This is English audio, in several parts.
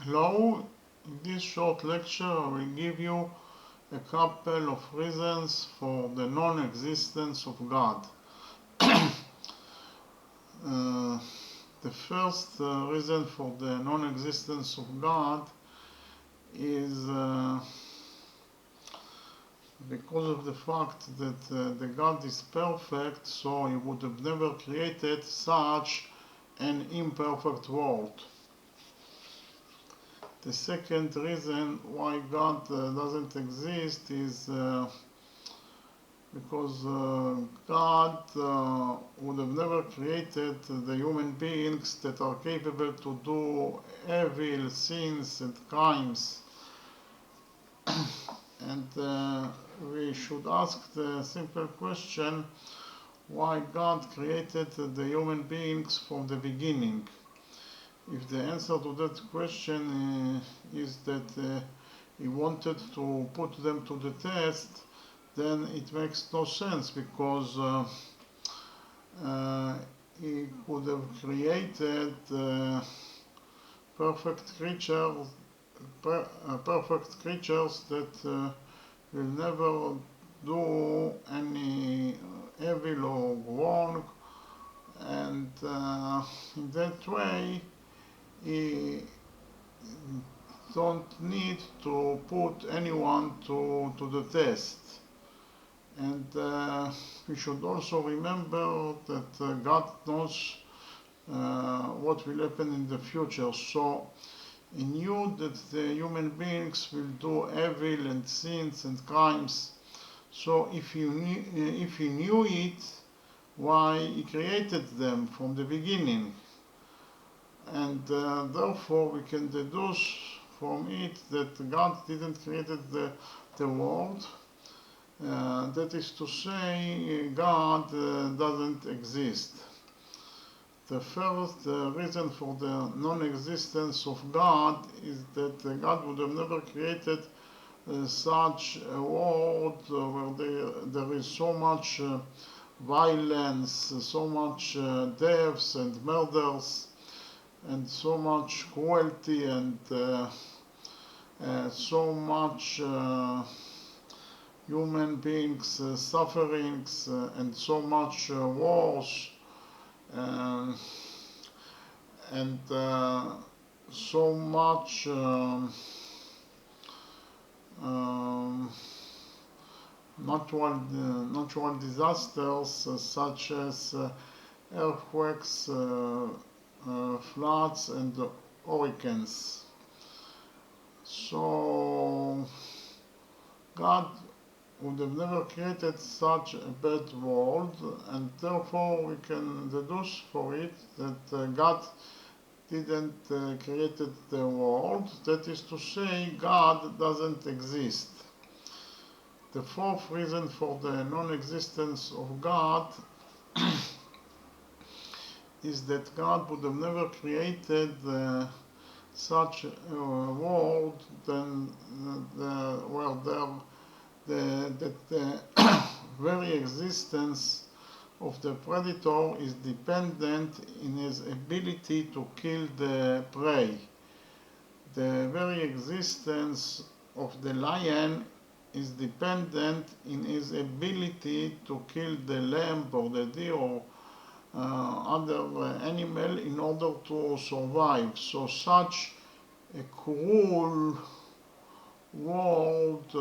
Hello, in this short lecture I will give you a couple of reasons for the non-existence of God. uh, the first reason for the non-existence of God is because of the fact that the God is perfect, so he would have never created such an imperfect world. The second reason why God doesn't exist is because God would have never created the human beings that are capable to do evil sins and crimes. And we should ask the simple question, why God created the human beings from the beginning. If the answer to that question is that he wanted to put them to the test, then it makes no sense, because he could have created perfect creatures, perfect creatures that will never do any evil or wrong, and in that way he don't need to put anyone to the test. And we should also remember that God knows what will happen in the future. So he knew that the human beings will do evil and sins and crimes. So if he knew it, why he created them from the beginning? And therefore we can deduce from it that God didn't create the world. That is to say, God doesn't exist. The first reason for the non-existence of God is that God would have never created such a world where there is so much violence, so much deaths and murders, and so much cruelty, and so much human beings sufferings, and so much wars, uh, and so much um, natural disasters such as earthquakes, floods, and hurricanes. So God would have never created such a bad world, and therefore we can deduce for it that God didn't created the world. That is to say, God doesn't exist. The fourth reason for the non-existence of God is that God would have never created such a world where the very existence of the predator is dependent in his ability to kill the prey. The very existence of the lion is dependent in his ability to kill the lamb or the deer or other animal in order to survive. So such a cruel world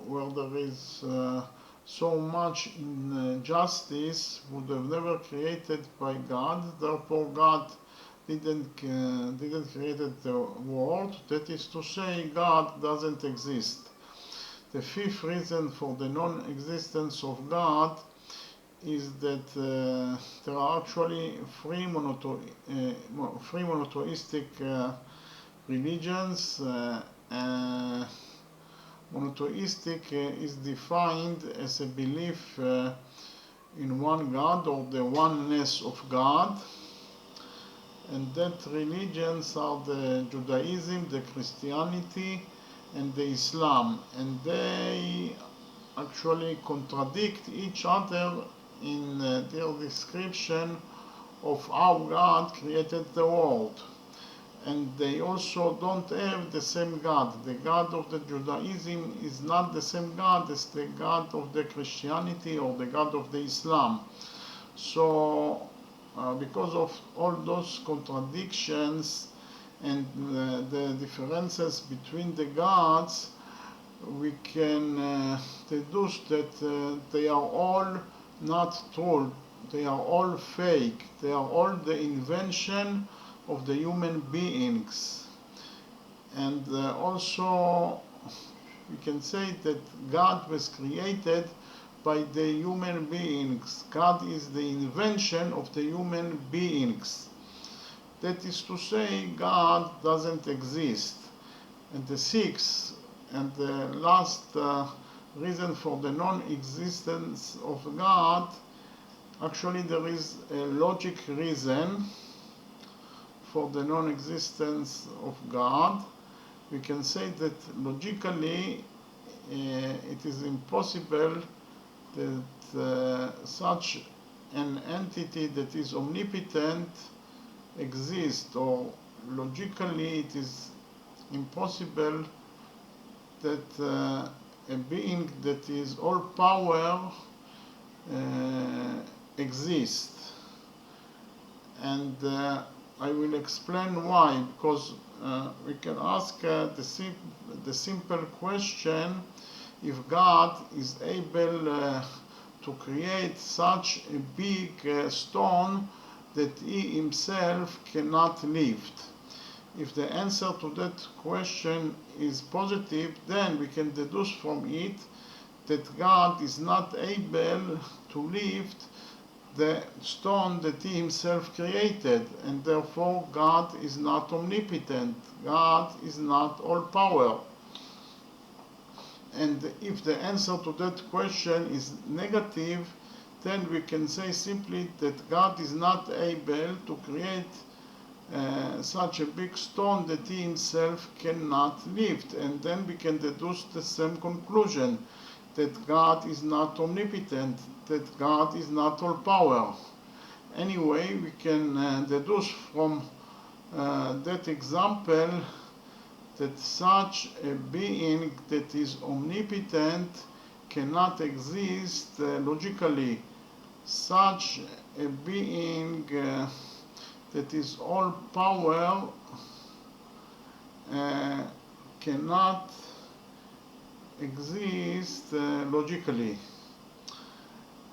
where there is so much injustice would have never created by God. Therefore, God didn't create the world. That is to say, God doesn't exist. The fifth reason for the non-existence of God is that there are actually three monotheistic religions. Monotheistic is defined as a belief in one God, or the oneness of God, and that religions are the Judaism, the Christianity, and the Islam, and they actually contradict each other in their description of how God created the world. and they also don't have the same God. The God of the Judaism is not the same God as the God of the Christianity or the God of the Islam. So because of all those contradictions and the differences between the gods, we can deduce that they are all not true. They are all fake. They are all the invention of the human beings. And also we can say that God was created by the human beings. God is the invention of the human beings. That is to say, God doesn't exist. And the sixth and the last reason for the non-existence of God, actually there is a logic reason for the non-existence of God. We can say that logically it is impossible that such an entity that is omnipotent exists, or logically it is impossible that a being that is all power exists. And I will explain why, because we can ask the simple question: if God is able to create such a big stone that he himself cannot lift. If the answer to that question is positive, then we can deduce from it that God is not able to lift the stone that he himself created, and therefore God is not omnipotent. God is not all power. And if the answer to that question is negative, then we can say simply that God is not able to create such a big stone that he himself cannot lift. And then we can deduce the same conclusion, that God is not omnipotent, that God is not all power. Anyway, we can deduce from that example that such a being that is omnipotent cannot exist logically. Such a being that is all power cannot exist logically.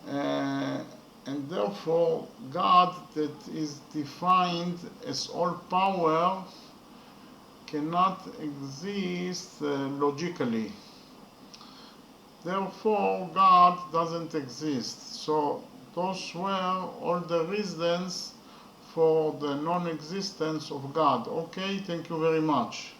And therefore God that is defined as all power cannot exist logically. Therefore God doesn't exist. So those were all the reasons for the non-existence of God. Okay, thank you very much.